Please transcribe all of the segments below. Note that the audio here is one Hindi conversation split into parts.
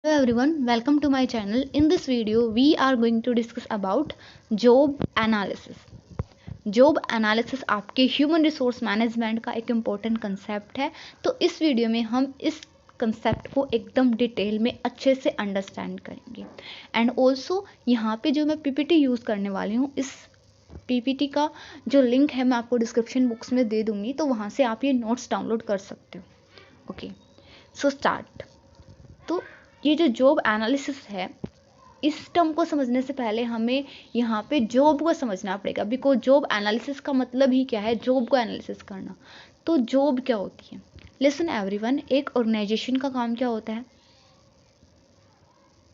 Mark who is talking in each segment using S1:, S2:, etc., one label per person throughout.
S1: Hello everyone, welcome to my channel. In this video, we are going to discuss about job analysis. Job analysis आपके ह्यूमन रिसोर्स मैनेजमेंट का एक इम्पोर्टेंट कंसेप्ट है. तो इस वीडियो में हम इस कंसेप्ट को एकदम डिटेल में अच्छे से अंडरस्टैंड करेंगे. एंड ऑल्सो यहाँ पे जो मैं पीपीटी यूज़ करने वाली हूँ, इस पीपीटी का जो लिंक है मैं आपको डिस्क्रिप्शन बॉक्स में दे दूँगी, तो वहाँ से आप ये नोट्स डाउनलोड कर सकते हो. Okay, so start. तो ये जो जॉब एनालिसिस है, इस टर्म को समझने से पहले हमें यहाँ पे जॉब को समझना पड़ेगा. बिकॉज जॉब एनालिसिस का मतलब ही क्या है, जॉब को एनालिसिस करना. तो जॉब क्या होती है? लिसन एवरीवन, एक ऑर्गेनाइजेशन का काम क्या होता है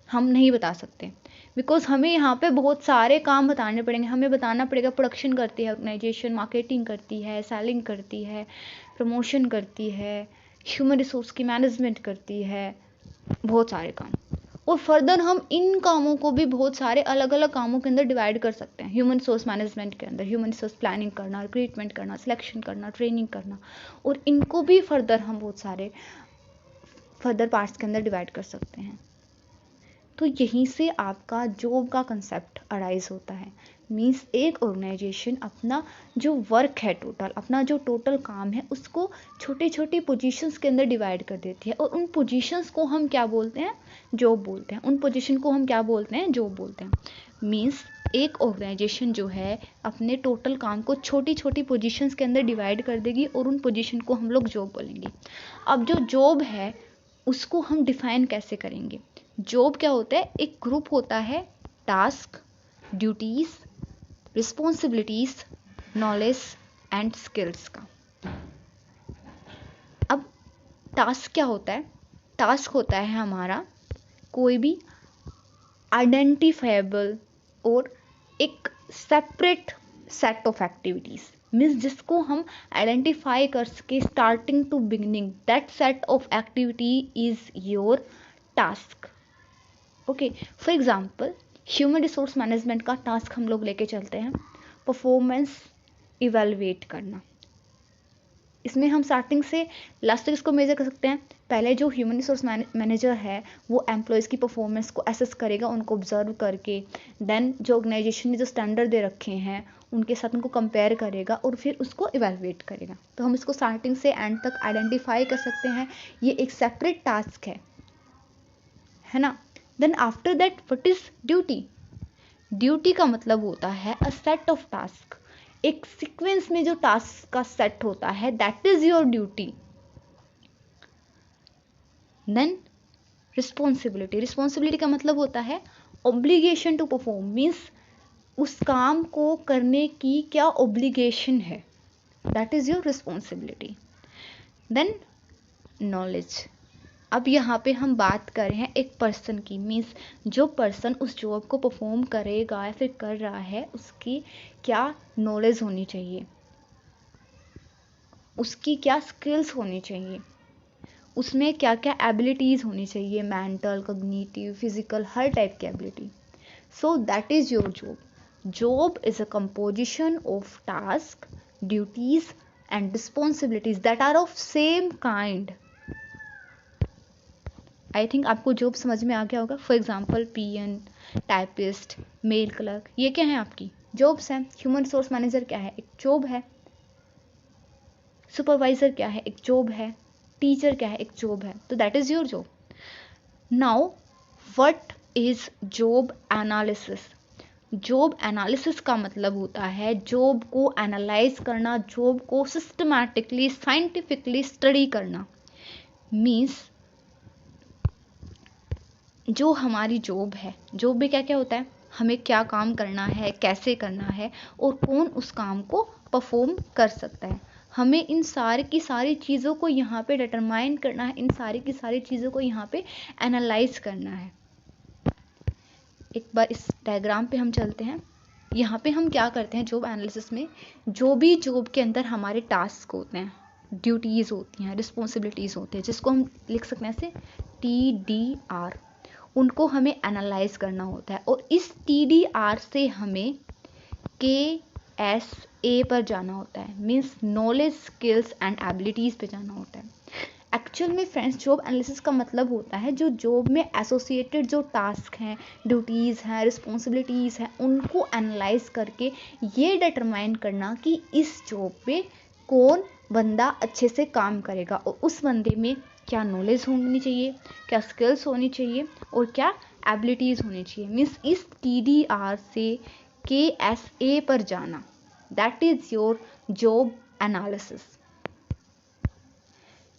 S1: हम नहीं बता सकते. बिकॉज हमें यहाँ पे बहुत सारे काम बताने पड़ेंगे. हमें बताना पड़ेगा प्रोडक्शन करती है ऑर्गेनाइजेशन, मार्केटिंग करती है, सेलिंग करती है, प्रमोशन करती है, ह्यूमन रिसोर्स की मैनेजमेंट करती है, बहुत सारे काम. और फर्दर हम इन कामों को भी बहुत सारे अलग अलग कामों के अंदर डिवाइड कर सकते हैं. ह्यूमन रिसोर्स मैनेजमेंट के अंदर ह्यूमन रिसोर्स प्लानिंग करना, रिक्रूटमेंट करना, सिलेक्शन करना, ट्रेनिंग करना, और इनको भी फर्दर हम बहुत सारे फर्दर पार्ट्स के अंदर डिवाइड कर सकते हैं. तो यहीं से आपका जॉब का कंसेप्ट अराइज होता है. मीन्स एक ऑर्गेनाइजेशन अपना जो वर्क है, टोटल अपना जो टोटल काम है, उसको छोटी छोटी पोजीशंस के अंदर डिवाइड कर देती है. और उन पोजीशंस को हम क्या बोलते हैं? जॉब बोलते हैं. उन पोजीशन को हम क्या बोलते हैं? जॉब बोलते हैं. मीन्स एक ऑर्गेनाइजेशन जो है अपने टोटल काम को छोटी छोटी पोजीशंस के अंदर डिवाइड कर देगी, और उन पोजीशन को हम लोग जॉब बोलेंगे. अब जो जॉब है उसको हम डिफाइन कैसे करेंगे? जॉब क्या होता है? एक ग्रुप होता है task, duties, responsibilities, knowledge and skills का. अब टास्क क्या होता है? टास्क होता है हमारा कोई भी आइडेंटिफाइबल और एक separate set of activities. Means जिसको हम आइडेंटिफाई कर सके starting to beginning, that set of activity is your task. Okay, for example human resource management का टास्क हम लोग लेके चलते हैं, परफॉर्मेंस इवेलुएट करना. इसमें हम स्टार्टिंग से लास्ट तक इसको मेजर कर सकते हैं. पहले जो ह्यूमन रिसोर्स मैनेजर है वो एम्प्लॉयज़ की परफॉर्मेंस को एसेस करेगा, उनको ऑब्जर्व करके. देन जो ऑर्गेनाइजेशन ने जो स्टैंडर्ड दे रखे हैं उनके साथ उनको कंपेयर करेगा और फिर उसको इवेलुएट करेगा. तो हम इसको स्टार्टिंग से एंड तक आइडेंटिफाई कर सकते हैं. ये एक सेपरेट टास्क है ना. Then after that what is duty? Duty का मतलब होता है अ सेट ऑफ टास्क. एक सीक्वेंस में जो टास्क का सेट होता है, that is your duty. Then responsibility. Responsibility का मतलब होता है ऑब्लिगेशन टू परफॉर्म. मीन्स उस काम को करने की क्या ऑब्लिगेशन है, that is your responsibility. Then knowledge. अब यहाँ पे हम बात कर रहे हैं एक पर्सन की. मीन्स जो पर्सन उस जॉब को परफॉर्म करेगा या फिर कर रहा है, उसकी क्या नॉलेज होनी चाहिए, उसकी क्या स्किल्स होनी चाहिए, उसमें क्या क्या एबिलिटीज़ होनी चाहिए, मेंटल, कॉग्निटिव, फिजिकल, हर टाइप की ability. So that is your job. Job is a composition of task, duties and responsibilities that are of same kind. I think आपको जॉब समझ में आ गया होगा. For example peon, typist, mail clerk, ये क्या है? आपकी जॉब्स हैं. ह्यूमन रिसोर्स मैनेजर क्या है? एक जॉब है. सुपरवाइजर क्या है? एक जॉब है. टीचर क्या है? एक जॉब है. तो that is your job. Now what is job analysis? Job analysis का मतलब होता है जॉब को एनालाइज करना, जॉब को सिस्टमैटिकली, साइंटिफिकली स्टडी करना. मीन्स जो हमारी जॉब है, जॉब में क्या क्या होता है, हमें क्या काम करना है, कैसे करना है, और कौन उस काम को परफॉर्म कर सकता है. हमें इन सारी की सारी चीज़ों को यहाँ पे डिटरमाइन करना है, इन सारी की सारी चीज़ों को यहाँ पे एनालाइज करना है. एक बार इस डायग्राम पे हम चलते हैं. यहाँ पे हम क्या करते हैं जॉब एनालिसिस में? जो भी जॉब के अंदर हमारे टास्क होते हैं, ड्यूटीज़ होती हैं, रिस्पॉन्सिबिलिटीज़ होती हैं, जिसको हम लिख सकते हैं ऐसे TDR, उनको हमें एनालाइज करना होता है. और इस TDR से हमें KSA पर जाना होता है. Means knowledge, skills and abilities पे जाना होता है. एक्चुअल में फ्रेंड्स जॉब एनालिसिस का मतलब होता है जो जॉब में एसोसिएटेड जो टास्क हैं, ड्यूटीज़ हैं, रिस्पॉन्सिबिलिटीज़ हैं, उनको एनालाइज करके ये डिटरमाइन करना कि इस जॉब पे कौन बंदा अच्छे से काम करेगा और उस बंदे में क्या नॉलेज होनी चाहिए, क्या स्किल्स होनी चाहिए और क्या एबिलिटीज़ होनी चाहिए। मीन्स इस TDR से KSA पर जाना, that is your job analysis.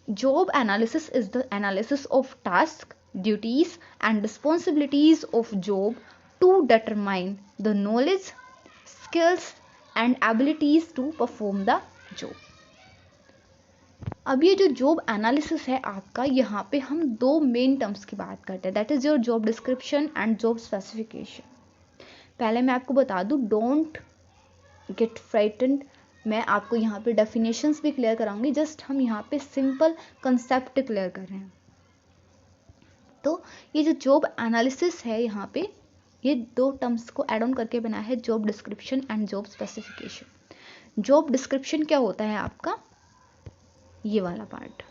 S1: Job analysis is the analysis of tasks, duties, and responsibilities of job to determine the knowledge, skills, and abilities to perform the job. अब ये जो जॉब एनालिसिस है आपका, यहाँ पे हम दो मेन टर्म्स की बात करते हैं, that is your job description and job specification. पहले मैं आपको बता दूँ, डोंट गेट फ्राइटन्ड, मैं आपको यहाँ पे डेफिनेशंस भी क्लियर कराऊंगी, जस्ट हम यहाँ पे सिंपल कंसेप्ट क्लियर कर रहे हैं। तो ये जो जॉब एनालिसिस है, यहाँ पे ये दो टर्म्स को ऐड ऑन करके बना है, job description and job specification. Job description क्या होता है आपका, ये वाला part,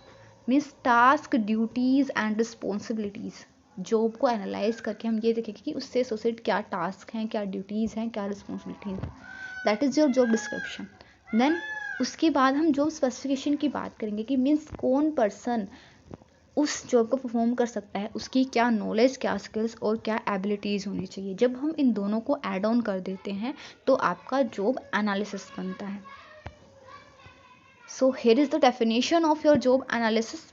S1: means task, duties and responsibilities. Job को एनालाइज करके हम ये देखेंगे कि उससे एसोसिएट क्या टास्क हैं, क्या ड्यूटीज हैं, क्या रिस्पॉन्सिबिलिटीज हैं, that is your job description. Then उसके बाद हम जॉब स्पेसिफिकेशन की बात करेंगे कि मीन्स कौन पर्सन उस जॉब को परफॉर्म कर सकता है, उसकी क्या नॉलेज, क्या स्किल्स और क्या एबिलिटीज़ होनी चाहिए। जब हम इन दोनों को ऐड ऑन कर देते हैं तो आपका जॉब एनालिसिस बनता है। So here is the definition of your job analysis.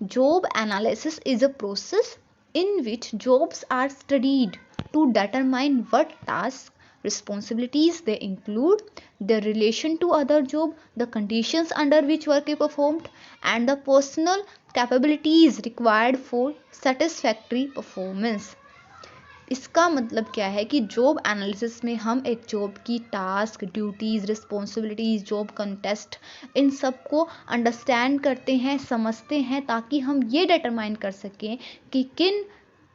S1: Job analysis is a process in which jobs are studied to determine what tasks, responsibilities they include, their relation to other job, the conditions under which work is performed, and the personal capabilities required for satisfactory performance. इसका मतलब क्या है कि जॉब एनालिसिस में हम एक जॉब की task, duties, responsibilities, job contest, इन सब को अंडरस्टैंड करते हैं, समझते हैं, ताकि हम ये डिटरमाइन कर सकें कि किन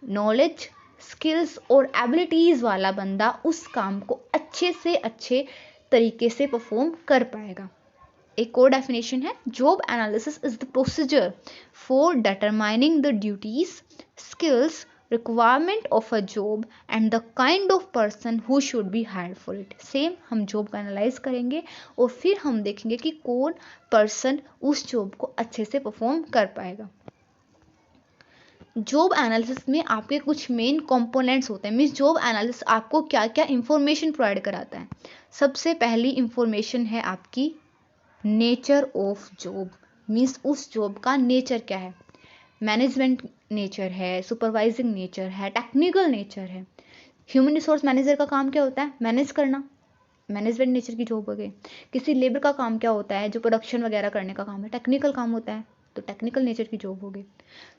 S1: नॉलेज, स्किल्स और एबिलिटीज़ वाला बंदा उस काम को अच्छे से अच्छे तरीके से परफॉर्म कर पाएगा। एक और डेफिनेशन है, job analysis is the procedure for determining the duties, skills, requirement of a job and the kind of person who should be hired for it. Same हम जॉब को एनालाइज करेंगे और फिर हम देखेंगे कि कौन पर्सन उस जॉब को अच्छे से परफॉर्म कर पाएगा। जॉब एनालिसिस में आपके कुछ मेन कंपोनेंट्स होते हैं, मीन्स जॉब एनालिसिस आपको क्या क्या इंफॉर्मेशन प्रोवाइड कराता है। सबसे पहली इंफॉर्मेशन है आपकी नेचर ऑफ जॉब, मीन्स उस जॉब का नेचर क्या है। मैनेजमेंट नेचर है, सुपरवाइजिंग नेचर है, टेक्निकल नेचर है। ह्यूमन रिसोर्स मैनेजर का काम क्या होता है, मैनेज करना, मैनेजमेंट नेचर की जॉब हो गई। किसी लेबर का काम क्या होता है, जो प्रोडक्शन वगैरह करने का काम है, टेक्निकल काम होता है, तो टेक्निकल नेचर की जॉब हो गई।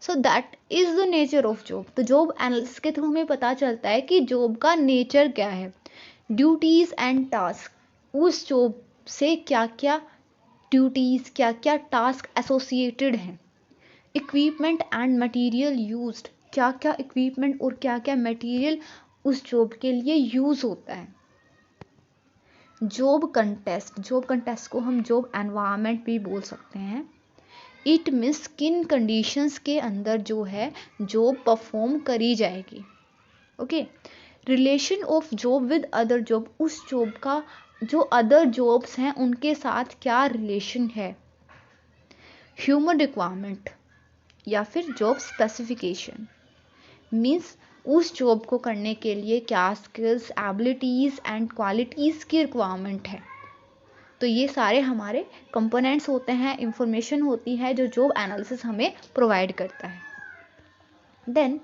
S1: So that is the nature of job. तो जॉब एनालिसिस के थ्रू हमें पता चलता है कि जॉब का नेचर क्या है। ड्यूटीज एंड टास्क, उस जॉब से क्या क्या ड्यूटीज, क्या क्या टास्क एसोसिएटेड हैं। इक्विपमेंट एंड मटेरियल यूज्ड, क्या क्या इक्विपमेंट और क्या क्या मटेरियल उस जॉब के लिए यूज होता है। जॉब कंटेस्ट, जॉब कंटेस्ट को हम जॉब एनवायरनमेंट भी बोल सकते हैं। इट मीन्स किन कंडीशंस के अंदर जो है जॉब परफॉर्म करी जाएगी। Okay, relation of job with other job, उस जॉब का जो अदर जॉब्स हैं उनके साथ क्या रिलेशन है। ह्यूमन रिक्वायरमेंट या फिर जॉब स्पेसिफिकेशन, मीन्स उस जॉब को करने के लिए क्या स्किल्स, एबिलिटीज़ एंड क्वालिटीज़ की रिक्वायरमेंट है। तो ये सारे हमारे कंपोनेंट्स होते हैं, इंफॉर्मेशन होती है जो जॉब एनालिसिस हमें प्रोवाइड करता है। देन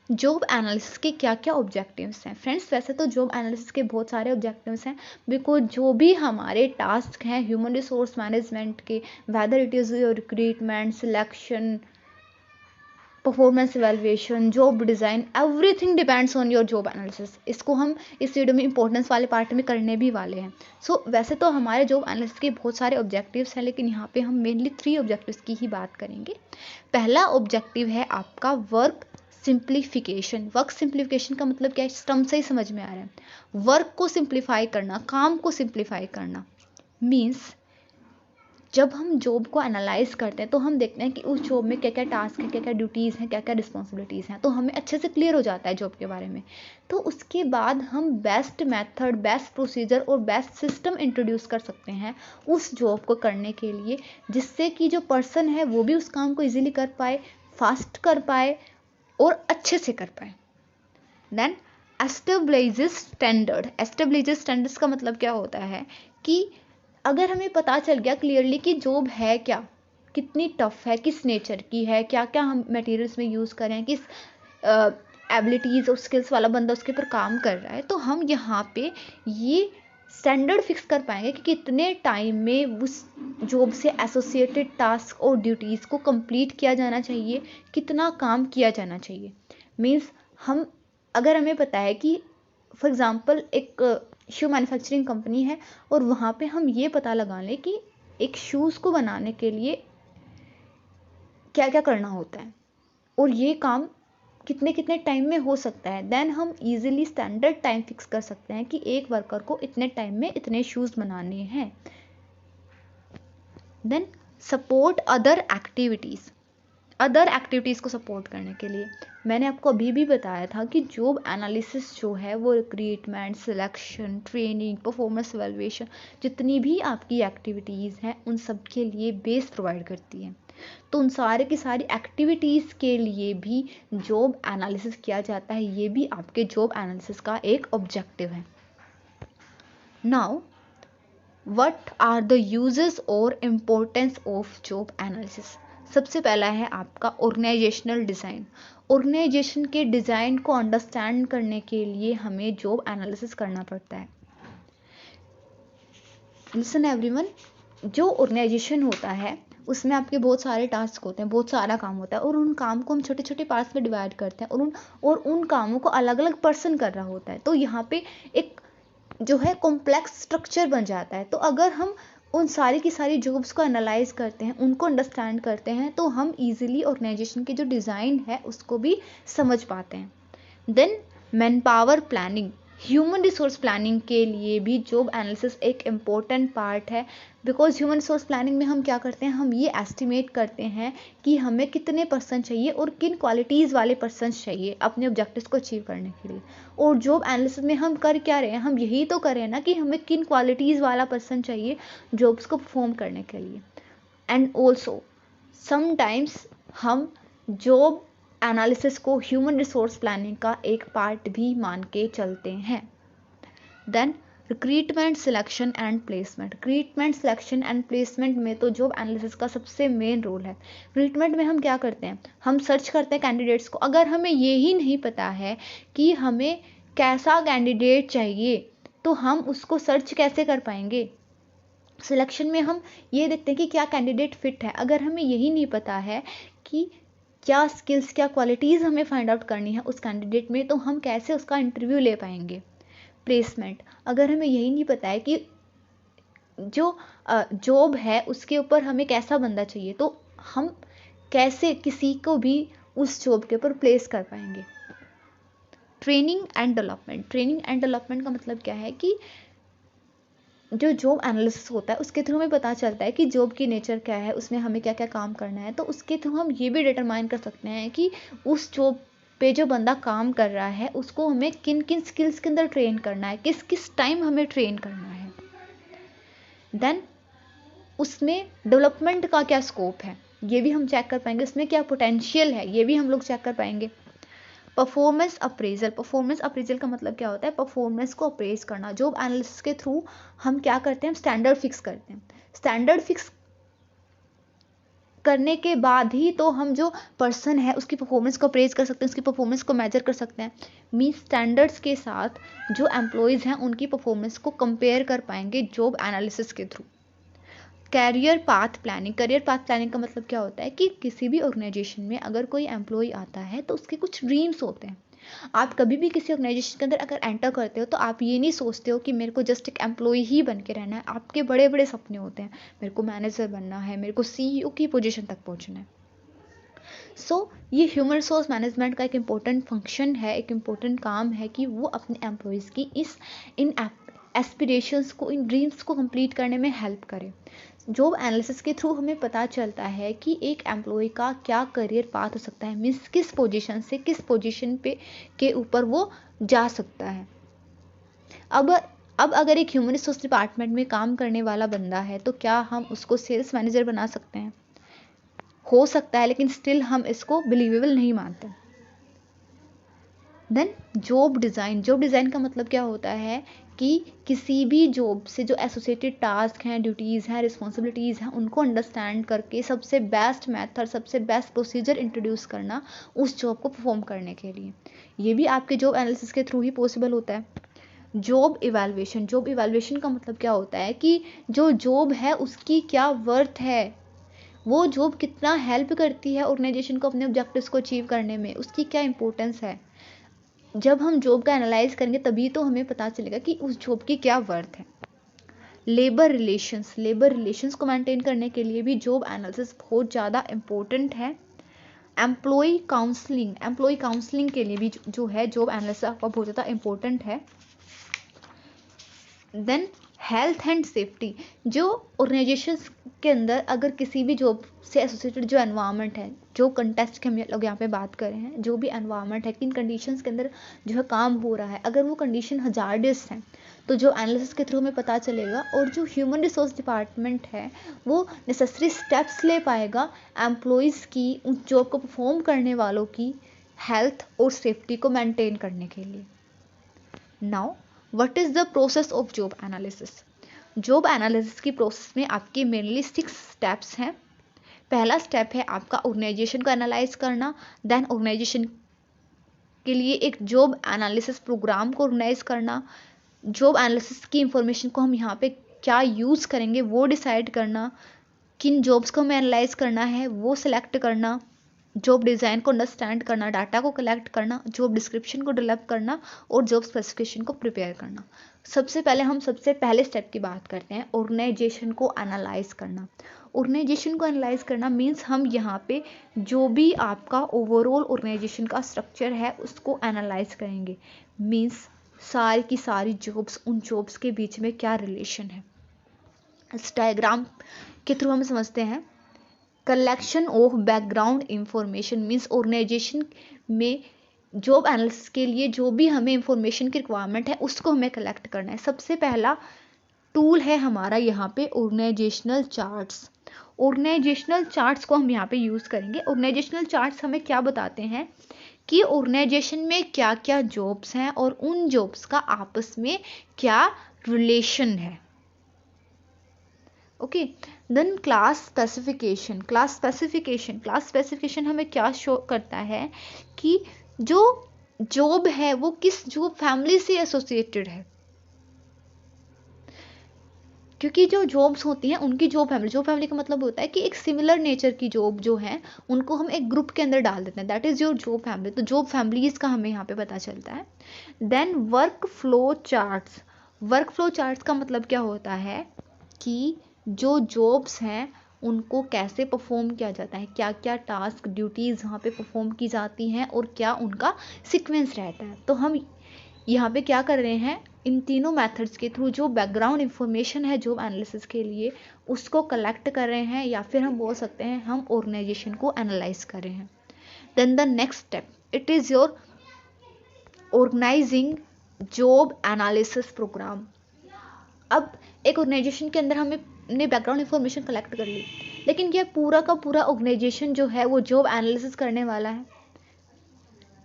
S1: जॉब एनालिसिस के क्या क्या ऑब्जेक्टिव्स हैं। फ्रेंड्स, वैसे तो जॉब एनालिसिस के बहुत सारे ऑब्जेक्टिव्स हैं, बिकॉज जो भी हमारे टास्क हैं ह्यूमन रिसोर्स मैनेजमेंट के, whether it is recruitment, selection, performance evaluation, job design, everything depends on your job analysis. इसको हम इस वीडियो में इंपॉर्टेंस वाले पार्ट में करने भी वाले हैं। सो वैसे तो हमारे जॉब एनालिसिस के बहुत सारे ऑब्जेक्टिव्स हैं, लेकिन यहाँ पे हम मेनली 3 ऑब्जेक्टिव्स की ही बात करेंगे। पहला ऑब्जेक्टिव है आपका वर्क सिंप्लीफिकेशन। वर्क सिंप्लीफिकेशन का मतलब क्या है, इस टर्म से ही समझ में आ रहा है। वर्क को सिंप्लीफाई करना, काम को सिंप्लीफाई करना, मीन्स जब हम जॉब को एनालाइज करते हैं तो हम देखते हैं कि उस जॉब में क्या क्या टास्क हैं, क्या क्या ड्यूटीज़ हैं, क्या क्या रिस्पॉन्सिबिलिटीज़ हैं, तो हमें अच्छे से क्लियर हो जाता है जॉब के बारे में। तो उसके बाद हम बेस्ट मेथड, बेस्ट प्रोसीजर और बेस्ट सिस्टम इंट्रोड्यूस कर सकते हैं उस जॉब को करने के लिए, जिससे कि जो पर्सन है वो भी उस काम को ईजिली कर पाए, फास्ट कर पाए और अच्छे से कर पाए। Then establishes standard. Establishes standards का मतलब क्या होता है कि अगर हमें पता चल गया क्लियरली कि जॉब है क्या, कितनी टफ है, किस नेचर की है, क्या क्या हम मटेरियल्स में यूज़ करें, किस एबिलिटीज़ और स्किल्स वाला बंदा उसके ऊपर काम कर रहा है, तो हम यहाँ पे ये स्टैंडर्ड फिक्स कर पाएंगे कि कितने टाइम में उस जॉब से एसोसिएटेड टास्क और ड्यूटीज़ को कंप्लीट किया जाना चाहिए, कितना काम किया जाना चाहिए। मीन्स हम, अगर हमें पता है कि फॉर एग्ज़ाम्पल एक शू मैन्युफैक्चरिंग कंपनी है और वहाँ पे हम ये पता लगा लें कि एक शूज़ को बनाने के लिए क्या क्या करना होता है और ये काम कितने कितने टाइम में हो सकता है, देन हम इजीली स्टैंडर्ड टाइम फिक्स कर सकते हैं कि एक वर्कर को इतने टाइम में इतने शूज़ बनाने हैं। Then support other activities. Other activities को सपोर्ट करने के लिए मैंने आपको अभी भी बताया था कि जॉब एनालिसिस जो है वो recruitment, selection, training, performance evaluation, जितनी भी आपकी एक्टिविटीज़ हैं उन सब के लिए बेस प्रोवाइड करती है। तो उन सारे की सारी एक्टिविटीज़ के लिए भी जॉब एनालिसिस किया जाता है, ये भी आपके जॉब एनालिसिस का एक ऑब्जेक्टिव है। Now what are the uses और इम्पोर्टेंस ऑफ जॉब एनालिसिस। सबसे पहला है आपका ऑर्गेनाइजेशनल डिज़ाइन। ऑर्गेनाइजेशन के डिज़ाइन को अंडरस्टैंड करने के लिए हमें जॉब एनालिसिस करना पड़ता है। लिसन एवरीवन, जो ऑर्गेनाइजेशन होता है उसमें आपके बहुत सारे टास्क होते हैं, बहुत सारा काम होता है और उन काम को हम छोटे छोटे पार्ट्स में डिवाइड करते हैं और उन कामों को अलग अलग पर्सन कर रहा होता है। तो यहाँ पे एक जो है कॉम्प्लेक्स स्ट्रक्चर बन जाता है। तो अगर हम उन सारी की सारी जॉब्स को एनालाइज करते हैं, उनको अंडरस्टैंड करते हैं, तो हम इजीली ऑर्गेनाइजेशन की जो डिज़ाइन है उसको भी समझ पाते हैं। Then man power planning. Human resource planning के लिए भी जॉब एनालिसिस एक इम्पॉर्टेंट पार्ट है, बिकॉज ह्यूमन रिसोर्स प्लानिंग में हम क्या करते हैं, हम ये एस्टिमेट करते हैं कि हमें कितने पर्सन चाहिए और किन क्वालिटीज़ वाले पर्सन चाहिए अपने ऑब्जेक्टिव्स को अचीव करने के लिए। और जॉब एनालिसिस में हम कर क्या रहे हैं, हम यही तो कर रहे हैं ना कि हमें किन क्वालिटीज़ वाला पर्सन चाहिए जॉब्स को परफॉर्म करने के लिए। एंड ऑल्सो समटाइम्स हम जॉब एनालिसिस को ह्यूमन रिसोर्स प्लानिंग का एक पार्ट भी मान के चलते हैं। Then recruitment, selection and placement. Recruitment, selection and placement में तो जॉब एनालिसिस का सबसे मेन रोल है। रिक्रूटमेंट में हम क्या करते हैं, हम सर्च करते हैं कैंडिडेट्स को। अगर हमें यही नहीं पता है कि हमें कैसा कैंडिडेट चाहिए तो हम उसको सर्च कैसे कर पाएंगे। सिलेक्शन में हम ये देखते हैं कि क्या कैंडिडेट फिट है। अगर हमें यही नहीं पता है कि क्या स्किल्स, क्या क्वालिटीज़ हमें फाइंड आउट करनी है उस कैंडिडेट में, तो हम कैसे उसका इंटरव्यू ले पाएंगे। प्लेसमेंट, अगर हमें यही नहीं पता है कि जो जॉब है उसके ऊपर हमें कैसा बंदा चाहिए, तो हम कैसे किसी को भी उस जॉब के ऊपर प्लेस कर पाएंगे। Training and development. Training and development का मतलब क्या है कि जो जॉब एनालिसिस होता है उसके थ्रू हमें पता चलता है कि जॉब की नेचर क्या है, उसमें हमें क्या क्या काम करना है। तो उसके थ्रू हम ये भी डिटरमाइन कर सकते हैं कि उस जॉब पे जो बंदा काम कर रहा है उसको हमें किन किन स्किल्स के अंदर ट्रेन करना है, किस किस टाइम हमें ट्रेन करना है। देन उसमें डेवलपमेंट का क्या स्कोप है ये भी हम चेक कर पाएंगे, उसमें क्या पोटेंशियल है ये भी हम लोग चेक कर पाएंगे। Performance appraisal. परफॉर्मेंस अप्रेजल का मतलब क्या होता है, परफॉर्मेंस को अप्रेज करना। जॉब एनालिसिस के थ्रू हम क्या करते हैं, स्टैंडर्ड फिक्स करते हैं। स्टैंडर्ड फिक्स करने के बाद ही तो हम जो पर्सन है उसकी परफॉर्मेंस को अप्रेज कर सकते हैं, उसकी परफॉर्मेंस को मेजर कर सकते हैं। मीन्स स्टैंडर्ड्स के साथ जो एम्प्लॉयज़ हैं उनकी परफॉर्मेंस को कंपेयर कर पाएंगे जॉब एनालिसिस के through. Career path planning. Career path planning का मतलब क्या होता है कि किसी भी ऑर्गेनाइजेशन में अगर कोई एम्प्लॉय आता है तो उसके कुछ ड्रीम्स होते हैं। आप कभी भी किसी ऑर्गेनाइजेशन के अंदर अगर एंटर करते हो तो आप ये नहीं सोचते हो कि मेरे को जस्ट एक एम्प्लॉय ही बन के रहना है। आपके बड़े बड़े सपने होते हैं, मेरे को मैनेजर बनना है, मेरे को सीईओ की पोजीशन तक पहुंचना है। सो ये ह्यूमन रिसोर्स मैनेजमेंट का एक इम्पोर्टेंट फंक्शन है, एक इम्पोर्टेंट काम है कि वो अपने एम्प्लॉयज़ की इन एस्पिरेशंस को, इन ड्रीम्स को कंप्लीट करने में हेल्प करे। जॉब एनालिसिस के थ्रू हमें पता चलता है कि एक एम्प्लॉय का क्या करियर पाथ हो सकता है, मीन्स किस पोजीशन से किस पोजीशन पे के ऊपर वो जा सकता है। अब अगर एक ह्यूमन रिसोर्स डिपार्टमेंट में काम करने वाला बंदा है तो क्या हम उसको सेल्स मैनेजर बना सकते हैं? हो सकता है, लेकिन स्टिल हम इसको बिलीवेबल नहीं मानते। देन जॉब डिज़ाइन का मतलब क्या होता है कि किसी भी जॉब से जो एसोसिएटेड टास्क हैं, ड्यूटीज़ हैं, रिस्पॉन्सिबिलिटीज़ हैं, उनको अंडरस्टैंड करके सबसे बेस्ट मेथड, सबसे बेस्ट प्रोसीजर इंट्रोड्यूस करना उस जॉब को परफॉर्म करने के लिए। ये भी आपके जॉब एनालिसिस के थ्रू ही पॉसिबल होता है। जॉब इवैल्यूएशन का मतलब क्या होता है कि जो जॉब है उसकी क्या वर्थ है, वो जॉब कितना हेल्प करती है ऑर्गेनाइजेशन को अपने ऑब्जेक्टिव्स को अचीव करने में, उसकी क्या इंपॉर्टेंस है। जब हम जॉब का एनालाइज करेंगे तभी तो हमें पता चलेगा कि उस जॉब की क्या वर्थ है। लेबर रिलेशंस को मेंटेन करने के लिए भी जॉब एनालिसिस बहुत ज़्यादा इम्पोर्टेंट है। एम्प्लॉय काउंसलिंग के लिए भी जो है जॉब एनालिसिस आपका बहुत ज़्यादा इम्पोर्टेंट है। देन हेल्थ एंड सेफ्टी, जो ऑर्गेनाइजेशन के अंदर अगर किसी भी जॉब से एसोसिएटेड जो एनवायरनमेंट है, जो कंटेक्स्ट के हम लोग यहाँ पे बात कर रहे हैं, जो भी एनवायरनमेंट है, किन कंडीशंस के अंदर जो है काम हो रहा है, अगर वो कंडीशन हजार्डस है तो जो एनालिसिस के थ्रू हमें पता चलेगा और जो ह्यूमन रिसोर्स डिपार्टमेंट है वो नेसेसरी स्टेप्स ले पाएगा एम्प्लॉयज़ की, उस जॉब को परफॉर्म करने वालों की हेल्थ और सेफ्टी को मेंटेन करने के लिए। Now what is the process of job analysis? Job analysis की प्रोसेस में आपके मेनली 6 स्टेप्स हैं। पहला स्टेप है आपका ऑर्गेनाइजेशन को एनालाइज करना, देन ऑर्गेनाइजेशन के लिए एक जॉब एनालिसिस प्रोग्राम को ऑर्गेनाइज करना, जॉब एनालिसिस की इंफॉर्मेशन को हम यहाँ पे क्या यूज़ करेंगे वो डिसाइड करना, किन जॉब्स को हमें एनालाइज करना है वो सिलेक्ट करना, जॉब डिज़ाइन को अंडरस्टैंड करना, डाटा को कलेक्ट करना, जॉब डिस्क्रिप्शन को डेवलप करना और जॉब स्पेसिफिकेशन को प्रिपेयर करना। सबसे पहले स्टेप की बात करते हैं, ऑर्गेनाइजेशन को एनालाइज करना। ऑर्गेनाइजेशन को एनालाइज करना मीन्स हम यहाँ पे जो भी आपका ओवरऑल ऑर्गेनाइजेशन का स्ट्रक्चर है उसको एनालाइज करेंगे। मीन्स सारी की सारी जॉब्स, उन जॉब्स के बीच में क्या रिलेशन है। इस डायग्राम के थ्रू हम समझते हैं। Collection of background information means organisation में जॉब एनालिसिस के लिए जो भी हमें इंफॉर्मेशन की रिक्वायरमेंट है उसको हमें कलेक्ट करना है। सबसे पहला टूल है हमारा यहाँ पे ऑर्गेनाइजेशनल चार्ट्स। ऑर्गेनाइजेशनल चार्ट्स को हम यहाँ पे यूज़ करेंगे। ऑर्गेनाइजेशनल चार्ट्स हमें क्या बताते हैं कि ऑर्गेनाइजेशन में क्या क्या जॉब्स हैं और उन जॉब्स का आपस में क्या रिलेशन है। ओके, देन क्लास स्पेसिफिकेशन हमें क्या शो करता है कि जो जॉब है वो किस जॉब फैमिली से एसोसिएटेड है, क्योंकि जो जॉब्स होती हैं उनकी जॉब फैमिली का मतलब होता है कि एक सिमिलर नेचर की जॉब जो है उनको हम एक ग्रुप के अंदर डाल देते हैं, that is your job family. तो जॉब फैमिलीज का हमें यहाँ पे पता चलता है। देन वर्क फ्लो चार्ट्स का मतलब क्या होता है कि जो जॉब्स हैं उनको कैसे परफॉर्म किया जाता है, क्या क्या टास्क ड्यूटीज़ वहाँ पे परफॉर्म की जाती हैं और क्या उनका सीक्वेंस रहता है। तो हम यहाँ पे क्या कर रहे हैं, इन तीनों मेथड्स के थ्रू जो बैकग्राउंड इंफॉर्मेशन है जॉब एनालिसिस के लिए उसको कलेक्ट कर रहे हैं, या फिर हम बोल सकते हैं हम ऑर्गेनाइजेशन को एनालाइज कर रहे हैं। Then the next step, it is your organising job analysis programme. अब एक ऑर्गेनाइजेशन के अंदर हमने बैकग्राउंड इंफॉर्मेशन कलेक्ट कर ली, लेकिन क्या पूरा का पूरा ऑर्गेनाइजेशन जो है वो जॉब एनालिसिस करने वाला है?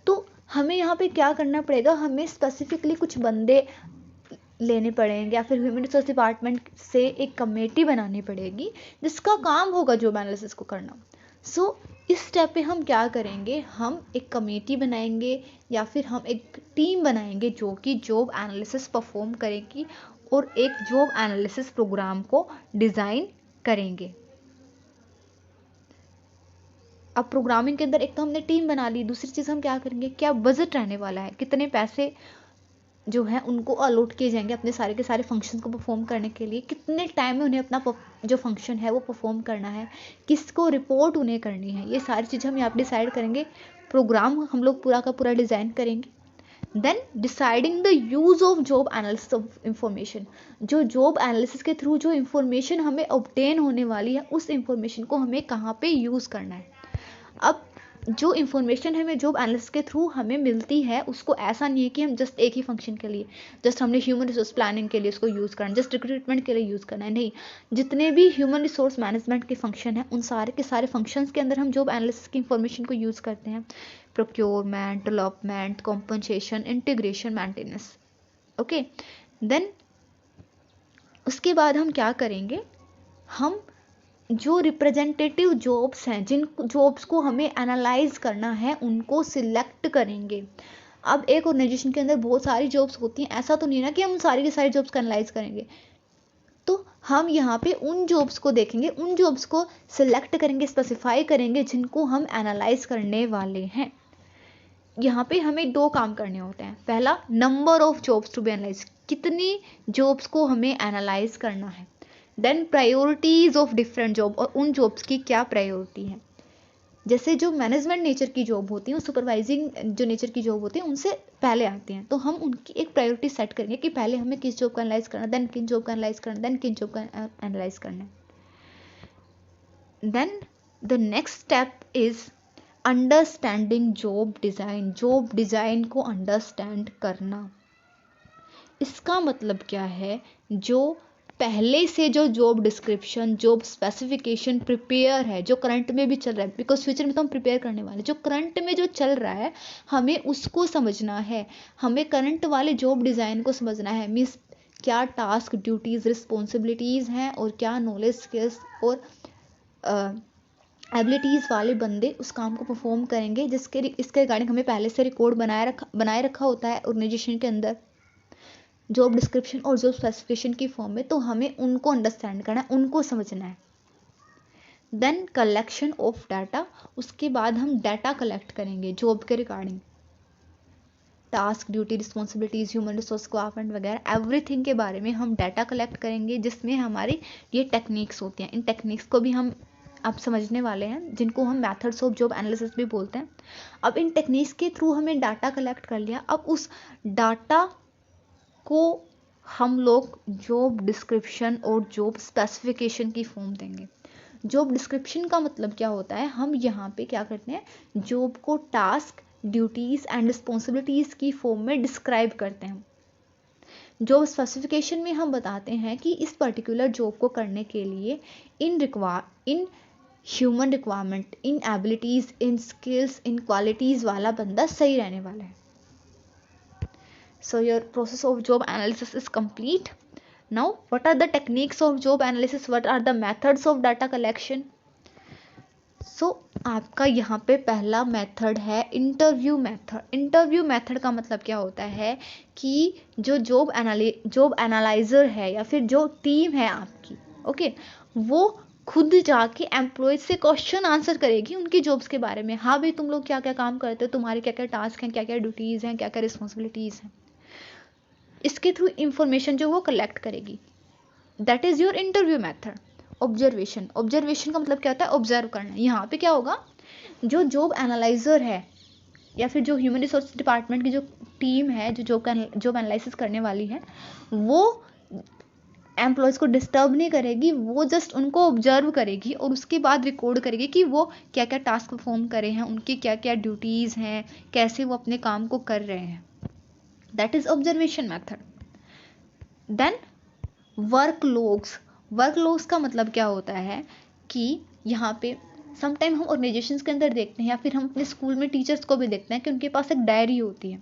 S1: तो हमें यहाँ पे क्या करना पड़ेगा, हमें स्पेसिफिकली कुछ बंदे लेने पड़ेंगे या फिर ह्यूमन रिसोर्स डिपार्टमेंट से एक कमेटी बनानी पड़ेगी जिसका काम होगा जॉब एनालिसिस को करना। सो इस स्टेप पे हम क्या करेंगे, हम एक कमेटी बनाएंगे या फिर हम एक टीम बनाएंगे जो कि जॉब एनालिसिस परफॉर्म करेगी और एक जॉब एनालिसिस प्रोग्राम को डिज़ाइन करेंगे। अब प्रोग्रामिंग के अंदर एक तो हमने टीम बना ली, दूसरी चीज़ हम क्या करेंगे, क्या बजट रहने वाला है, कितने पैसे जो है उनको अलॉट किए जाएंगे अपने सारे के सारे फंक्शंस को परफॉर्म करने के लिए, कितने टाइम में उन्हें अपना जो फंक्शन है वो परफॉर्म करना है, किसको रिपोर्ट उन्हें करनी है, ये सारी चीज़ें हम यहाँ पर डिसाइड करेंगे। प्रोग्राम हम लोग पूरा का पूरा डिज़ाइन करेंगे। Then deciding the use of job analysis of information, जो जॉब एनालिसिस के थ्रू जो इंफॉर्मेशन हमें ऑब्टेन होने वाली है उस इंफॉर्मेशन को हमें कहाँ पे यूज़ करना है। अब जो इंफॉर्मेशन हमें जॉब एनालिसिस के थ्रू हमें मिलती है उसको ऐसा नहीं है कि हम जस्ट एक ही फंक्शन के लिए, जस्ट हमने ह्यूमन रिसोर्स प्लानिंग के लिए उसको यूज़ करना है, जस्ट रिक्रूटमेंट के लिए यूज़ करना है, नहीं। जितने भी ह्यूमन रिसोर्स मैनेजमेंट के फंक्शन हैं उन सारे के सारे फंक्शंस के अंदर हम जॉब एनालिसिस की इंफॉर्मेशन को यूज़ करते हैं। Procurement, development, compensation, integration, maintenance. Okay, then उसके बाद हम क्या करेंगे, हम जो रिप्रेजेंटेटिव जॉब्स हैं, जिन जॉब्स को हमें एनालाइज करना है उनको सिलेक्ट करेंगे। अब एक ऑर्गेनाइजेशन के अंदर बहुत सारी जॉब्स होती हैं, ऐसा तो नहीं ना कि हम सारी की सारी जॉब्स को एनालाइज करेंगे। तो हम यहाँ पे उन जॉब्स को देखेंगे, उन जॉब्स को सिलेक्ट करेंगे, स्पेसिफाई करेंगे जिनको हम एनालाइज करने वाले हैं। यहाँ पे हमें दो काम करने होते हैं। पहला, number of jobs to be analyse, कितनी जॉब्स को हमें एनालाइज करना है। Then priorities of different job, और उन जॉब्स की क्या प्रायोरिटी है। जैसे जो मैनेजमेंट नेचर की जॉब होती है, सुपरवाइजिंग जो नेचर की जॉब होती है उनसे पहले आती हैं, तो हम उनकी एक प्रायोरिटी सेट करेंगे कि पहले हमें किस जॉब का एनालाइज करना, देन किन जॉब का एनालाइज करना, देन किन जॉब का एनालाइज करना है। Then the next step is understanding job design, job design को अंडरस्टैंड करना। इसका मतलब क्या है, जो पहले से जो job description, job specification prepare है, जो करंट में भी चल रहा है, बिकॉज फ्यूचर में तो हम प्रिपेयर करने वाले, जो करंट में जो चल रहा है हमें उसको समझना है, हमें करंट वाले जॉब डिज़ाइन को समझना है। मीन्स क्या टास्क, ड्यूटीज़, रिस्पॉन्सिबिलिटीज़ हैं और क्या नॉलेज, स्किल्स और एबिलिटीज़ वाले बंदे उस काम को परफॉर्म करेंगे, इसके रिगार्डिंग हमें पहले से रिकॉर्ड बनाए रखा होता है ऑर्गेनाइजेशन के अंदर जॉब डिस्क्रिप्शन और जॉब स्पेसिफिकेशन की फॉर्म में। तो हमें उनको अंडरस्टैंड करना है, उनको समझना है। देन कलेक्शन ऑफ डाटा, उसके बाद हम डाटा कलेक्ट करेंगे जॉब के regarding, task, duty, responsibilities, human resource requirement वगैरह एवरीथिंग के बारे में हम डाटा कलेक्ट करेंगे, जिसमें हमारी ये टेक्निक्स होती हैं। इन टेक्निक्स को भी हम अब समझने वाले हैं, जिनको हम मेथड्स ऑफ जॉब एनालिसिस भी बोलते हैं। अब इन टेक्निक्स के थ्रू हमें डाटा कलेक्ट कर लिया, अब उस डाटा को हम लोग जॉब डिस्क्रिप्शन और जॉब स्पेसिफिकेशन की फॉर्म देंगे। जॉब डिस्क्रिप्शन का मतलब क्या होता है, हम यहाँ पे क्या करते हैं, जॉब को टास्क, ड्यूटीज़ एंड रिस्पॉन्सिबिलिटीज़ की फॉर्म में डिस्क्राइब करते हैं। जॉब स्पेसिफिकेशन में हम बताते हैं कि इस पर्टिकुलर जॉब को करने के लिए in human requirement, in abilities, in skills, in qualities वाला बंदा सही रहने वाला है। So your process of job analysis is complete. Now, what are the techniques of job analysis? What are the methods of data collection? So आपका यहाँ पे पहला मेथड है इंटरव्यू मेथड। इंटरव्यू मेथड का मतलब क्या होता है कि जो जॉब एनालाइजर है या फिर जो टीम है आपकी, ओके, वो खुद जाके एम्प्लॉयज से क्वेश्चन आंसर करेगी उनकी जॉब्स के बारे में। हाँ भाई, तुम लोग क्या क्या काम करते हो, तुम्हारे क्या क्या टास्क हैं, क्या क्या ड्यूटीज़ हैं, क्या क्या रिस्पॉन्सिबिलिटीज़ हैं, इसके थ्रू इंफॉर्मेशन जो वो कलेक्ट करेगी। That is your interview method. Observation, observation का मतलब क्या होता है, ऑब्जर्व करना। यहाँ पे क्या होगा, जो जॉब एनालाइजर है या फिर जो ह्यूमन रिसोर्स डिपार्टमेंट की जो टीम है, जो जॉब एनालिसिस करने वाली है, वो एम्प्लॉयज़ को डिस्टर्ब नहीं करेगी, वो जस्ट उनको ऑब्जर्व करेगी और उसके बाद रिकॉर्ड करेगी कि वो क्या क्या टास्क परफॉर्म करे हैं, उनकी क्या क्या ड्यूटीज़ हैं, कैसे वो अपने काम को कर रहे हैं। That is observation method. Then work logs का मतलब क्या होता है कि यहाँ पे समटाइम हम ऑर्गेनाइजेशंस के अंदर देखते हैं या फिर हम अपने स्कूल में टीचर्स को भी देखते हैं कि उनके पास एक डायरी होती है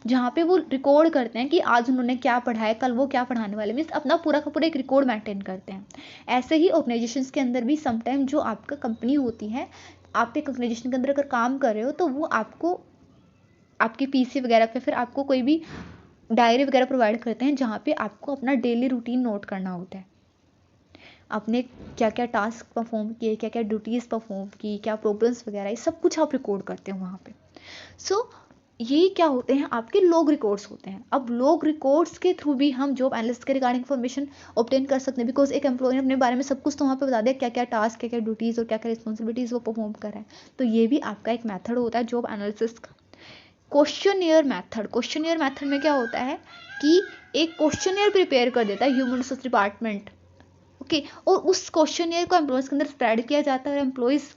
S1: जहाँ पे वो रिकॉर्ड करते हैं कि आज उन्होंने क्या पढ़ाया, कल वो क्या पढ़ाने वाले, मीन्स अपना पूरा का पूरा एक रिकॉर्ड मेंटेन करते हैं। ऐसे ही ऑर्गेनाइजेशंस के अंदर भी समटाइम जो आपका कंपनी होती है, आप एक ऑर्गेनाइजेशन के अंदर अगर काम कर रहे हो तो वो आपको आपकी पीसी वगैरह पे फिर आपको कोई भी डायरी वगैरह प्रोवाइड करते हैं जहाँ पे आपको अपना डेली रूटीन नोट करना होता है, आपने क्या क्या टास्क परफॉर्म किए, क्या क्या ड्यूटीज़ परफॉर्म की, क्या प्रॉब्लम्स वगैरह, ये सब कुछ आप रिकॉर्ड करते हैं वहाँ पे। सो ये क्या होते हैं, आपके लॉग रिकॉर्ड्स होते हैं। अब लॉग रिकॉर्ड्स के थ्रू भी हम जॉब एनालिस्ट के रिगार्डिंग इन्फॉर्मेशन ऑब्टेन कर सकते हैं, बिकॉज एक एम्प्लॉय ने अपने बारे में सब कुछ तो वहाँ पे बता दिया, क्या क्या टास्क, क्या क्या ड्यूटीज़ और क्या क्या रिस्पॉन्सिबिलिटीज़ वो परफॉर्म कर रहा है। तो ये भी आपका एक मैथड होता है जॉब एनालिसिस का। क्वेश्चनियर मेथड, क्वेश्चनियर मेथड में क्या होता है कि एक क्वेश्चनियर प्रिपेयर कर देता है ह्यूमन रिसोर्स डिपार्टमेंट, ओके, और उस क्वेश्चनियर को एम्प्लॉयज़ के अंदर स्प्रेड किया जाता है और एम्प्लॉयज़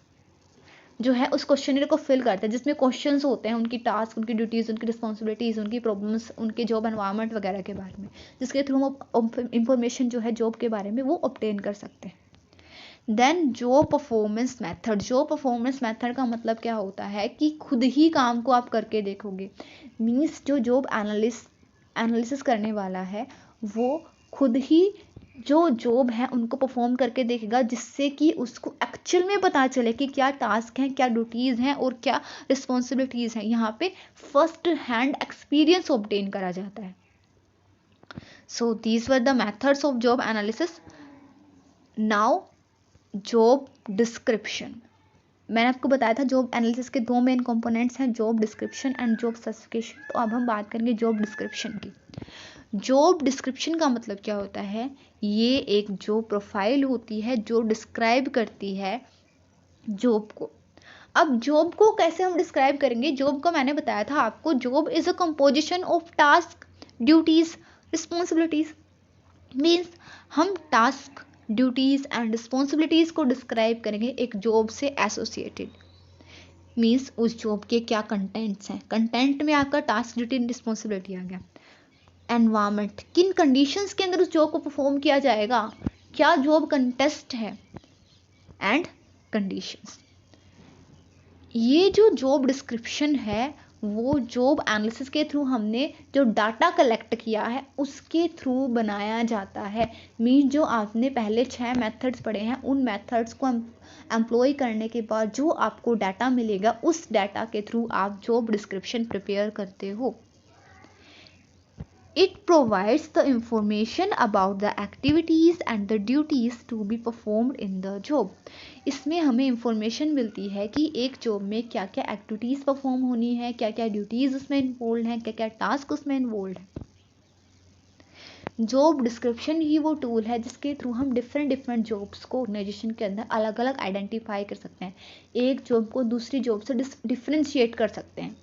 S1: जो है उस क्वेश्चनियर को फिल करते हैं, जिसमें क्वेश्चंस होते हैं उनकी टास्क, उनकी ड्यूटीज़, उनकी रिस्पॉन्सिबिलिटीज़, उनकी प्रॉब्लम्स, उनके जॉब एनवायरनमेंट वगैरह के बारे में, जिसके थ्रू हम इंफॉर्मेशन जो है जॉब के बारे में वो ऑब्टेन कर सकते हैं। Then job performance method, job performance method का मतलब क्या होता है कि खुद ही काम को आप करके देखोगे, मीन्स जो जॉब एनालिसिस करने वाला है वो खुद ही जो जॉब है उनको परफॉर्म करके देखेगा, जिससे कि उसको एक्चुअल में पता चले कि क्या टास्क हैं, क्या ड्यूटीज़ हैं और क्या रिस्पॉन्सिबिलिटीज़ हैं। यहाँ पे फर्स्ट हैंड एक्सपीरियंस ऑब्टेन करा जाता है। So these were the methods of job analysis. Now job description, मैंने आपको बताया था जॉब एनालिसिस के दो मेन कंपोनेंट्स हैं, job description and job specification. तो अब हम बात करेंगे जॉब डिस्क्रिप्शन की। जॉब डिस्क्रिप्शन का मतलब क्या होता है, ये एक जॉब प्रोफाइल होती है जो डिस्क्राइब करती है जॉब को। अब जॉब को कैसे हम डिस्क्राइब करेंगे, जॉब को मैंने बताया था आपको, job is a composition of task, duties, responsibilities. Means हम टास्क, ड्यूटीज एंड रिस्पॉन्सिबिलिटीज को डिस्क्राइब करेंगे एक जॉब से एसोसिएटेड। मीन्स उस जॉब के क्या कंटेंट्स हैं, कंटेंट में आपका टास्क, ड्यूटी एंड रिस्पॉन्सिबिलिटी आ गया। एनवायरनमेंट, किन कंडीशंस के अंदर उस जॉब को परफॉर्म किया जाएगा, क्या जॉब कंटेस्ट है, एंड कंडीशंस। ये जो जॉब डिस्क्रिप्शन है वो जॉब एनालिसिस के थ्रू हमने जो डाटा कलेक्ट किया है उसके थ्रू बनाया जाता है। मीन्स जो आपने पहले 6 मेथड्स पढ़े हैं उन मेथड्स को एम्प्लॉय करने के बाद जो आपको डाटा मिलेगा उस डाटा के थ्रू आप जॉब डिस्क्रिप्शन प्रिपेयर करते हो। It provides the information about the activities and the duties to be performed in the job. इसमें हमें इंफॉर्मेशन मिलती है कि एक जॉब में क्या क्या एक्टिविटीज़ परफॉर्म होनी है, क्या क्या ड्यूटीज़ उसमें इन्वॉल्व हैं, क्या क्या टास्क उसमें इन्वॉल्व है। जॉब डिस्क्रिप्शन ही वो टूल है जिसके थ्रू हम डिफरेंट जॉब्स को ऑर्गेनाइजेशन के अंदर अलग अलग आइडेंटिफाई कर सकते हैं, एक जॉब को दूसरी जॉब से डिफरेंशिएट कर सकते हैं।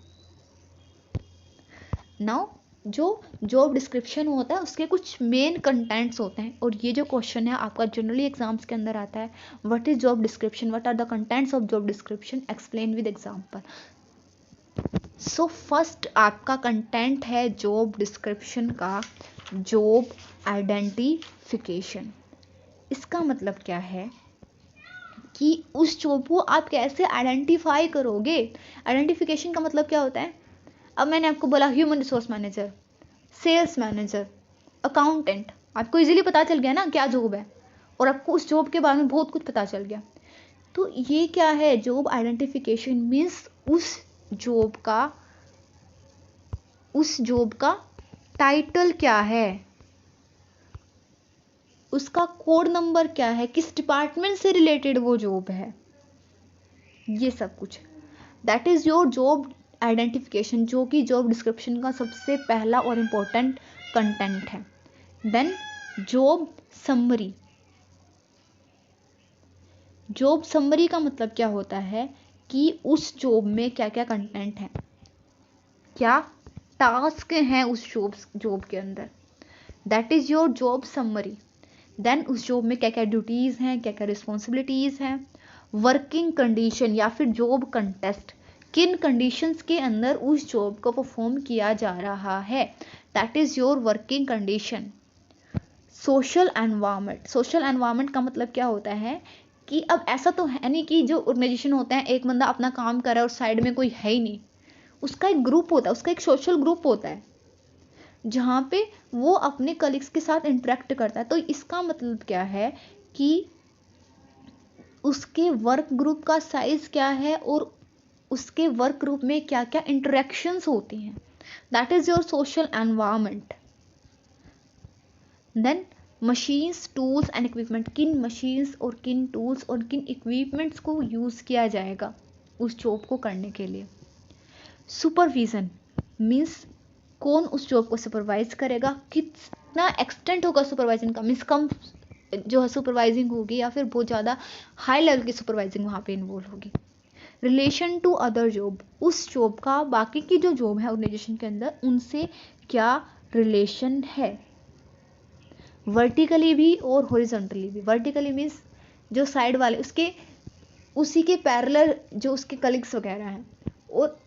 S1: नाउ जो जॉब डिस्क्रिप्शन होता है उसके कुछ मेन कंटेंट्स होते हैं, और ये जो क्वेश्चन है आपका जनरली एग्जाम्स के अंदर आता है, what is job description, what are the contents of job description, explain with example. So first आपका कंटेंट है जॉब डिस्क्रिप्शन का, जॉब आइडेंटिफिकेशन। इसका मतलब क्या है कि उस जॉब को आप कैसे आइडेंटिफाई करोगे। आइडेंटिफिकेशन का मतलब क्या होता है, अब मैंने आपको बोला human resource manager, sales manager, accountant, आपको इजीली पता चल गया ना क्या जॉब है, और आपको उस जॉब के बारे में बहुत कुछ पता चल गया। तो ये क्या है, जॉब आइडेंटिफिकेशन मीन्स उस जॉब का टाइटल क्या है, उसका कोड नंबर क्या है, किस डिपार्टमेंट से रिलेटेड वो जॉब है, ये सब कुछ। That is your job identification, जो कि जॉब डिस्क्रिप्शन का सबसे पहला और इम्पोर्टेंट कंटेंट है। Then job summary. Job summary का मतलब क्या होता है कि उस जॉब में क्या क्या कंटेंट है, क्या टास्क हैं उस जॉब के अंदर, that is your job summary. Then उस जॉब में क्या क्या ड्यूटीज़ हैं, क्या क्या रिस्पॉन्सिबिलिटीज़ हैं। वर्किंग कंडीशन या फिर जॉब कंटेस्ट, किन कंडीशंस के अंदर उस जॉब को परफॉर्म किया जा रहा है, that is your working condition. Social environment, social environment का मतलब क्या होता है कि अब ऐसा तो है नहीं कि जो ऑर्गेनाइजेशन होता है एक बंदा अपना काम कर रहा है और साइड में कोई है ही नहीं, उसका एक ग्रुप होता है, उसका एक सोशल ग्रुप होता है जहाँ पे वो अपने कलीग्स के साथ इंटरेक्ट करता है। तो इसका मतलब क्या है कि उसके वर्क ग्रुप का साइज क्या है और उसके वर्क ग्रुप में क्या क्या इंटरेक्शंस होती हैं, that is your social environment. Then machines, tools and equipment, किन मशीन्स और किन टूल्स और किन इक्विपमेंट्स को यूज़ किया जाएगा उस जॉब को करने के लिए। सुपरविजन मीन्स कौन उस जॉब को सुपरवाइज करेगा, कितना एक्सटेंट होगा सुपरवाइजन का, मीन्स कम जो है सुपरवाइजिंग होगी या फिर बहुत ज़्यादा हाई लेवल की सुपरवाइजिंग वहाँ पे इन्वॉल्व होगी। रिलेशन टू अदर जॉब, उस जॉब का बाकी की जो जॉब है ऑर्गेनाइजेशन के अंदर उनसे क्या रिलेशन है, वर्टिकली भी और हॉरिजॉन्टली भी। वर्टिकली मीन्स जो साइड वाले उसके उसी के पैरेलल जो उसके कलीग्स वगैरह हैं, और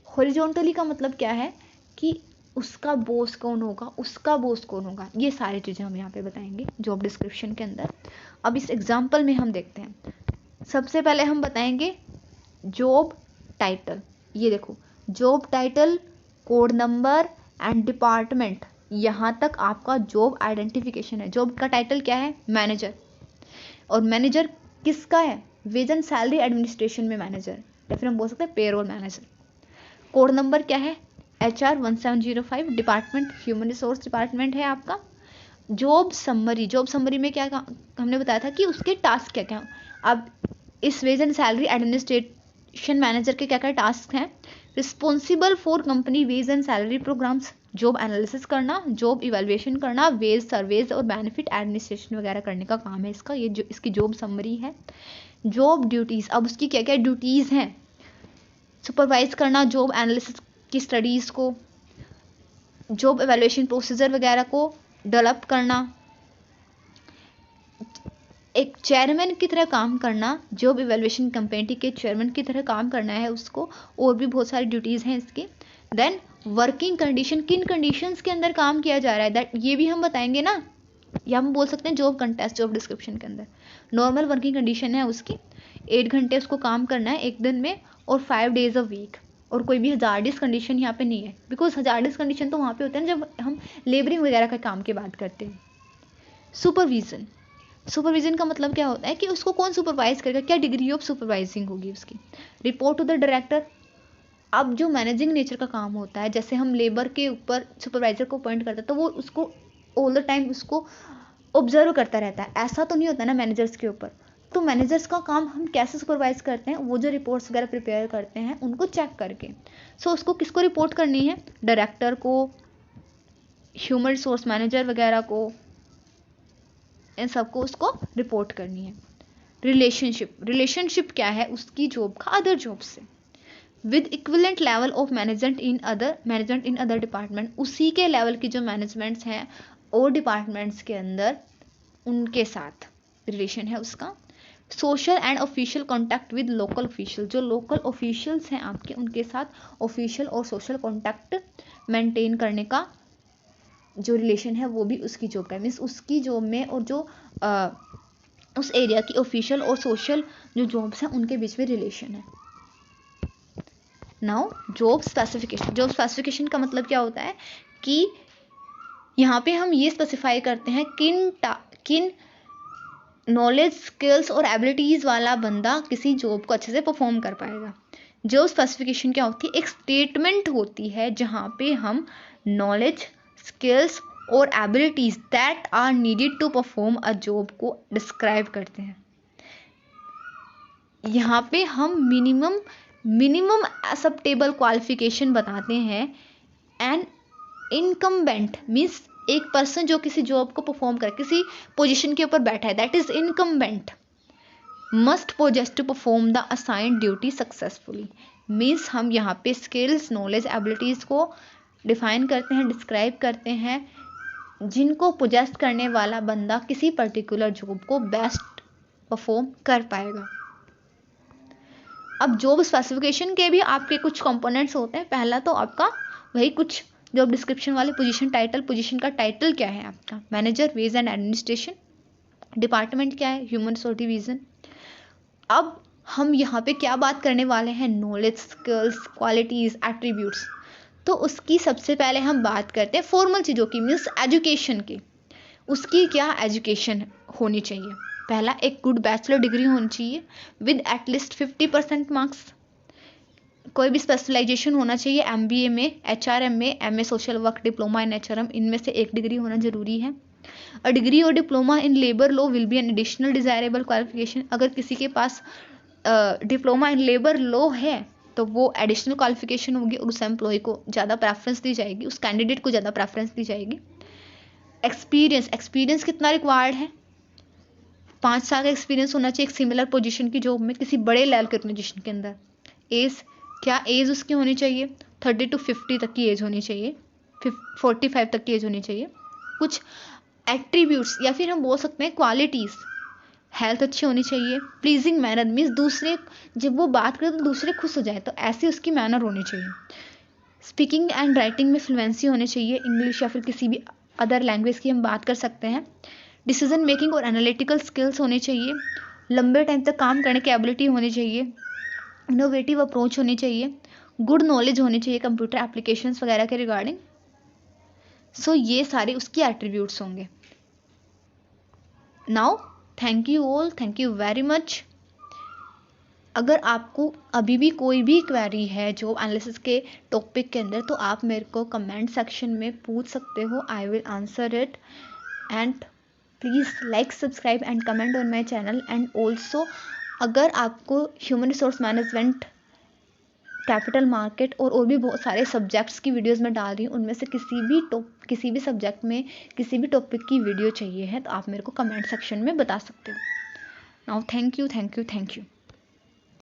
S1: हॉरिजॉन्टली का मतलब क्या है कि उसका बॉस कौन होगा, उसका बॉस कौन होगा, ये सारी चीज़ें हम यहाँ पे बताएंगे जॉब डिस्क्रिप्शन के अंदर। अब इस एग्जाम्पल में हम देखते हैं। सबसे पहले हम बताएंगे जॉब टाइटल। ये देखो, job title, code number and department, यहाँ तक आपका जॉब आइडेंटिफिकेशन है। जॉब का टाइटल क्या है, मैनेजर, और मैनेजर किसका है, वेज एंड सैलरी एडमिनिस्ट्रेशन में मैनेजर, या फिर हम बोल सकते हैं पेरोल मैनेजर। कोड नंबर क्या है, HR 1705, department human resource department है आपका। जॉब समरी, जॉब समरी में क्या हमने बताया था कि उसके टास्क क्या क्या। अब इस wage and salary administration manager के क्या क्या टास्क हैं, responsible for company wage and salary programmes, job analysis करना, जॉब इवेल्युएशन करना, वेज सर्वेज और बेनिफिट एडमिनिस्ट्रेशन वगैरह करने का काम है इसका। ये जो इसकी जॉब समरी है। जॉब ड्यूटीज़, अब उसकी क्या क्या ड्यूटीज़ हैं, सुपरवाइज करना जॉब एनालिसिस की स्टडीज़ को, जॉब एवेल्युएशन प्रोसीजर वगैरह को डेवलप करना, एक चेयरमैन की तरह काम करना, जॉब इवेल्युएशन कमेटी के चेयरमैन की तरह काम करना है उसको, और भी बहुत सारी ड्यूटीज़ हैं इसकी। देन वर्किंग कंडीशन, किन कंडीशंस के अंदर काम किया जा रहा है, दैट ये भी हम बताएंगे ना, या हम बोल सकते हैं जॉब कंटेस्ट जॉब डिस्क्रिप्शन के अंदर। नॉर्मल वर्किंग कंडीशन है उसकी, 8 घंटे उसको काम करना है एक दिन में, और 5 डेज अ वीक, और कोई भी हजार्डियस कंडीशन यहाँ पे नहीं है, बिकॉज हजार्डियस कंडीशन तो वहाँ पे होते हैं जब हम लेबरिंग वगैरह का काम की बात करते हैं। सुपरविजन, सुपरविजन का मतलब क्या होता है कि उसको कौन सुपरवाइज करेगा, क्या डिग्री ऑफ सुपरवाइजिंग होगी उसकी। रिपोर्ट टू द डायरेक्टर, अब जो मैनेजिंग नेचर का काम होता है, जैसे हम लेबर के ऊपर सुपरवाइजर को अपॉइंट करते हैं तो वो उसको ऑल द टाइम उसको ऑब्जर्व करता रहता है, ऐसा तो नहीं होता ना मैनेजर्स के ऊपर। तो मैनेजर्स का काम हम कैसे सुपरवाइज करते हैं, वो जो रिपोर्ट्स वगैरह प्रिपेयर करते हैं उनको चेक करके। सो उसको किसको रिपोर्ट करनी है, डायरेक्टर को, ह्यूमन रिसोर्स मैनेजर वगैरह को, इन सबको उसको रिपोर्ट करनी है। रिलेशनशिप, रिलेशनशिप क्या है उसकी जॉब का अदर जॉब से, with equivalent level of management in other department, उसी के लेवल की जो मैनेजमेंट्स हैं और डिपार्टमेंट्स के अंदर उनके साथ रिलेशन है उसका। Social and official contact with local official, जो लोकल ऑफिशियल्स हैं आपके उनके साथ ऑफिशियल और सोशल कॉन्टैक्ट मेंटेन करने का जो रिलेशन है वो भी उसकी जॉब का है। मीन्स उसकी जॉब में और जो उस एरिया की ऑफिशियल और सोशल जो जॉब्स हैं उनके बीच में रिलेशन है। Now job specification, job specification का मतलब क्या होता है कि यहाँ पे हम ये स्पेसिफाई करते हैं किन नॉलेज, स्किल्स और एबिलिटीज़ वाला बंदा किसी जॉब को अच्छे से परफॉर्म कर पाएगा। जॉब स्पेसिफिकेशन क्या होती है, एक स्टेटमेंट होती है जहाँ पे हम नॉलेज, स्किल्स और abilities that are needed to perform a job को डिस्क्राइब करते हैं। यहाँ पे हम मिनिमम एक्सेप्टेबल क्वालिफिकेशन बताते हैं। एंड इनकम्बेंट मीन्स एक पर्सन जो किसी जॉब को परफॉर्म करे, किसी पोजीशन के ऊपर बैठा है, that is incumbent, must possess to perform the assigned duty successfully. Means हम यहाँ पे स्किल्स, नॉलेज, एबिलिटीज़ को डिफाइन करते हैं, डिस्क्राइब करते हैं, जिनको पोजेस करने वाला बंदा किसी पर्टिकुलर जॉब को बेस्ट परफॉर्म कर पाएगा। अब जॉब स्पेसिफिकेशन के भी आपके कुछ कंपोनेंट्स होते हैं। पहला तो आपका वही कुछ जॉब डिस्क्रिप्शन वाले पोजीशन टाइटल, पोजीशन का टाइटल क्या है आपका, manager wage and administration, department क्या है, ह्यूमन रिसोर्स डिवीजन। अब हम यहाँ पे क्या बात करने वाले हैं, नॉलेज, स्किल्स, क्वालिटीज़, एट्रीब्यूट्स। तो उसकी सबसे पहले हम बात करते हैं फॉर्मल चीज़ों की, मीन्स एजुकेशन की। उसकी क्या एजुकेशन होनी चाहिए, पहला एक गुड बैचलर डिग्री होनी चाहिए विद एटलीस्ट 50% मार्क्स। कोई भी स्पेशलाइजेशन होना चाहिए, MBA में, HRM में, MA social work, diploma in HRM, इनमें से एक डिग्री होना जरूरी है। अ डिग्री और diploma in labour law will be an additional desirable qualification. अगर किसी के पास डिप्लोमा इन लेबर लॉ है तो वो एडिशनल क्वालिफिकेशन होगी और उस एम्प्लॉय को ज़्यादा प्रेफरेंस दी जाएगी, उस कैंडिडेट को ज़्यादा प्रेफरेंस दी जाएगी। एक्सपीरियंस, एक्सपीरियंस कितना रिक्वायर्ड है, 5 साल का एक्सपीरियंस होना चाहिए एक सिमिलर पोजीशन की जॉब में किसी बड़े लेवल के ऑर्गेनाइजेशन के अंदर। एज, क्या एज उसकी होनी चाहिए? 30 to 50 तक की एज होनी चाहिए, 45 तक की एज होनी चाहिए। कुछ एट्रीब्यूट्स या फिर हम बोल सकते हैं क्वालिटीज़, हेल्थ अच्छी होनी चाहिए, प्लीजिंग मैनर मीन्स दूसरे जब वो बात करे तो दूसरे खुश हो जाए, तो ऐसी उसकी मैनर होनी चाहिए। स्पीकिंग एंड राइटिंग में फ्लुएंसी होनी चाहिए, इंग्लिश या फिर किसी भी अदर लैंग्वेज की हम बात कर सकते हैं। डिसीजन मेकिंग और एनालिटिकल स्किल्स होने चाहिए, लंबे टाइम तक काम करने की एबिलिटी होनी चाहिए, इनोवेटिव अप्रोच होनी चाहिए, गुड नॉलेज होनी चाहिए कंप्यूटर एप्लीकेशंस वगैरह के रिगार्डिंग। सो ये सारे उसके एट्रीब्यूट्स होंगे। Now thank you all, thank you very much. अगर आपको अभी भी कोई भी क्वेरी है जॉब एनालिसिस के टॉपिक के अंदर, तो आप मेरे को कमेंट सेक्शन में पूछ सकते हो, I will answer it. And please like, subscribe and comment on my channel. And also अगर आपको human resource management, capital market और भी बहुत सारे सब्जेक्ट्स की वीडियोस मैं डाल रही हूँ, उनमें से किसी भी सब्जेक्ट में किसी भी टॉपिक की वीडियो चाहिए है, तो आप मेरे को कमेंट सेक्शन में बता सकते हो। Now thank you, thank you, thank you.